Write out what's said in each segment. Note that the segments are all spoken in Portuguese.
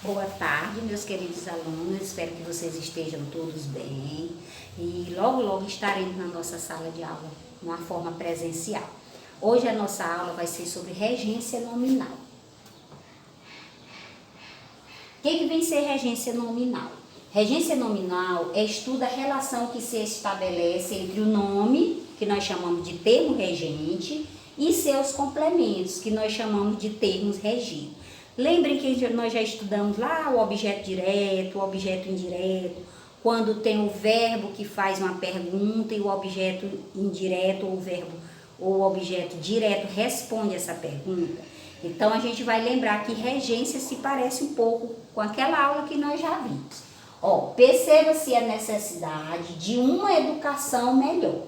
Boa tarde, meus queridos alunos. Espero que vocês estejam todos bem. E logo, logo estaremos na nossa sala de aula, de uma forma presencial. Hoje a nossa aula vai ser sobre regência nominal. O que vem ser regência nominal? Regência nominal estuda a relação que se estabelece entre o nome, que nós chamamos de termo regente, e seus complementos, que nós chamamos de termos regidos. Lembrem que nós já estudamos lá o objeto direto, o objeto indireto, quando tem o verbo que faz uma pergunta e o objeto indireto ou o objeto direto responde essa pergunta. Então a gente vai lembrar que regência se parece um pouco com aquela aula que nós já vimos. Perceba-se a necessidade de uma educação melhor.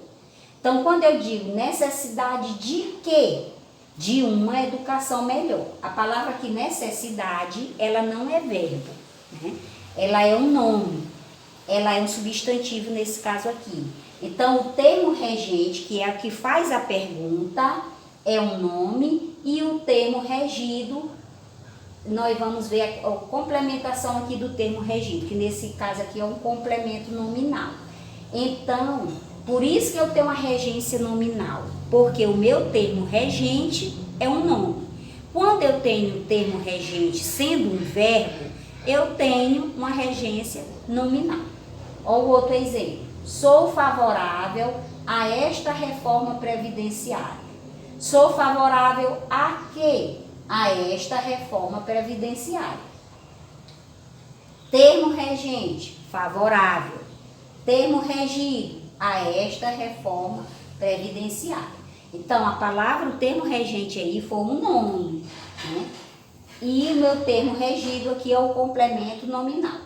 Então, quando eu digo necessidade de quê? De uma educação melhor. A palavra aqui, necessidade, ela não é verbo, né? Ela é um nome, ela é um substantivo nesse caso aqui. Então, o termo regente, que é o que faz a pergunta, é um nome, e o termo regido, nós vamos ver a complementação aqui do termo regido, que nesse caso aqui é um complemento nominal. Então, por isso que eu tenho uma regência nominal, porque o meu termo regente é um nome. Quando eu tenho o termo regente sendo um verbo, eu tenho uma regência nominal. Olha o outro exemplo. Sou favorável a esta reforma previdenciária. Sou favorável a quê? A esta reforma previdenciária. Termo regente, favorável. Termo regido, a esta reforma previdenciária. Então, a palavra, o termo regente aí foi um nome, né? E o meu termo regido aqui é o complemento nominal.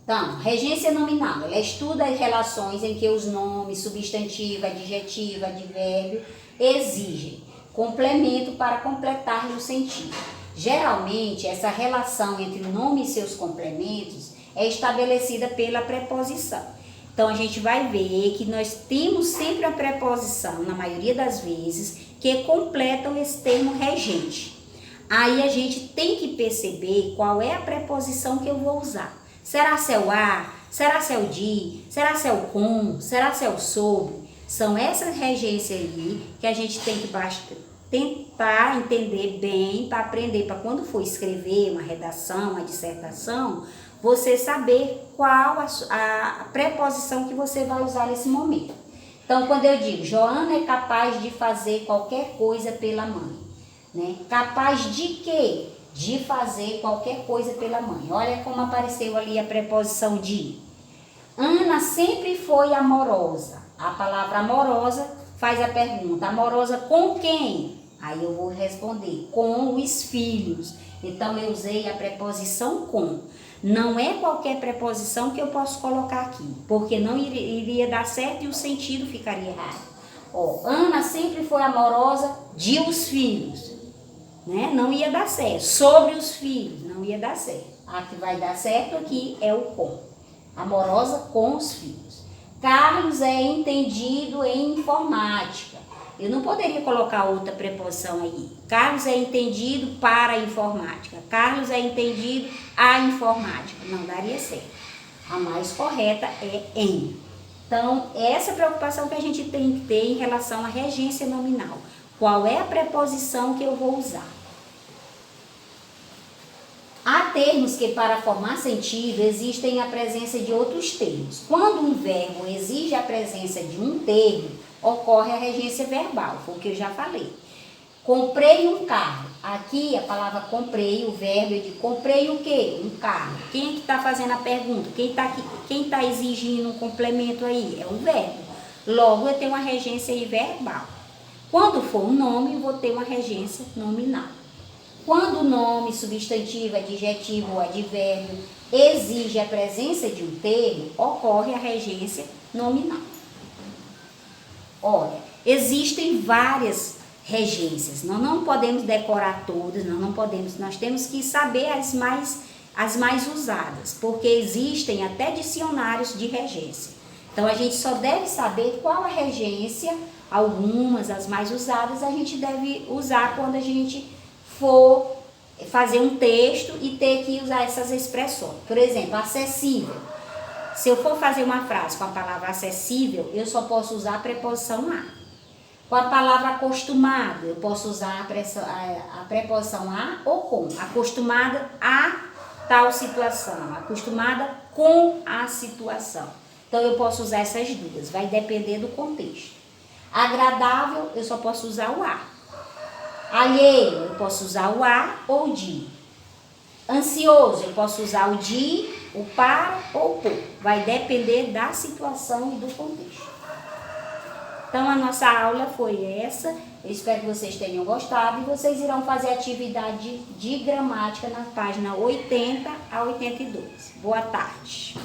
Então, regência nominal, ela estuda as relações em que os nomes, substantivo, adjetivo, advérbio, exigem complemento para completar o sentido. Geralmente, essa relação entre o nome e seus complementos é estabelecida pela preposição. Então, a gente vai ver que nós temos sempre a preposição, na maioria das vezes, que completam esse termo regente. Aí a gente tem que perceber qual é a preposição que eu vou usar. Será se é o a? Será se é o de? Será se é o com? Será se é o sobre? São essas regências aí que a gente tem que tentar entender bem para aprender, para quando for escrever uma redação, uma dissertação, você saber qual a preposição que você vai usar nesse momento. Então, quando eu digo, Joana é capaz de fazer qualquer coisa pela mãe, né? Capaz de quê? De fazer qualquer coisa pela mãe. Olha como apareceu ali a preposição de. Ana sempre foi amorosa. A palavra amorosa faz a pergunta, amorosa com quem? Aí eu vou responder, com os filhos. Então, eu usei a preposição com. Não é qualquer preposição que eu posso colocar aqui, porque não iria dar certo e o sentido ficaria errado. Ana sempre foi amorosa de os filhos, né? Não ia dar certo. Sobre os filhos, não ia dar certo. A que vai dar certo aqui é o com. Amorosa com os filhos. Carlos é entendido em informática. Eu não poderia colocar outra preposição aí. Carlos é entendido para a informática. Carlos é entendido a informática. Não daria certo. A mais correta é em. Então, essa preocupação que a gente tem que ter em relação à regência nominal. Qual é a preposição que eu vou usar? Há termos que, para formar sentido, existem a presença de outros termos. Quando um verbo exige a presença de um termo, ocorre a regência verbal, foi o que eu já falei. Comprei um carro. Aqui a palavra comprei, o verbo é de comprei o quê? Um carro. Quem é que está fazendo a pergunta? Quem está exigindo um complemento aí? É um verbo. Logo, eu tenho uma regência aí verbal. Quando for um nome, eu vou ter uma regência nominal. Quando o nome, substantivo, adjetivo ou advérbio exige a presença de um termo, ocorre a regência nominal. Olha, existem várias regências, nós não podemos decorar todas, nós temos que saber as mais usadas, porque existem até dicionários de regência. Então, a gente só deve saber qual a regência, algumas, as mais usadas, a gente deve usar quando a gente for fazer um texto e ter que usar essas expressões. Por exemplo, acessível. Se eu for fazer uma frase com a palavra acessível, eu só posso usar a preposição a. Com a palavra acostumado, eu posso usar a preposição a ou com. Acostumada a tal situação, acostumada com a situação. Então, eu posso usar essas duas, vai depender do contexto. Agradável, eu só posso usar o a. Alheio, eu posso usar o a ou o de. Ansioso, eu posso usar o de, o para ou o por. Vai depender da situação e do contexto. Então, a nossa aula foi essa. Eu espero que vocês tenham gostado. E vocês irão fazer atividade de gramática na página 80 a 82. Boa tarde.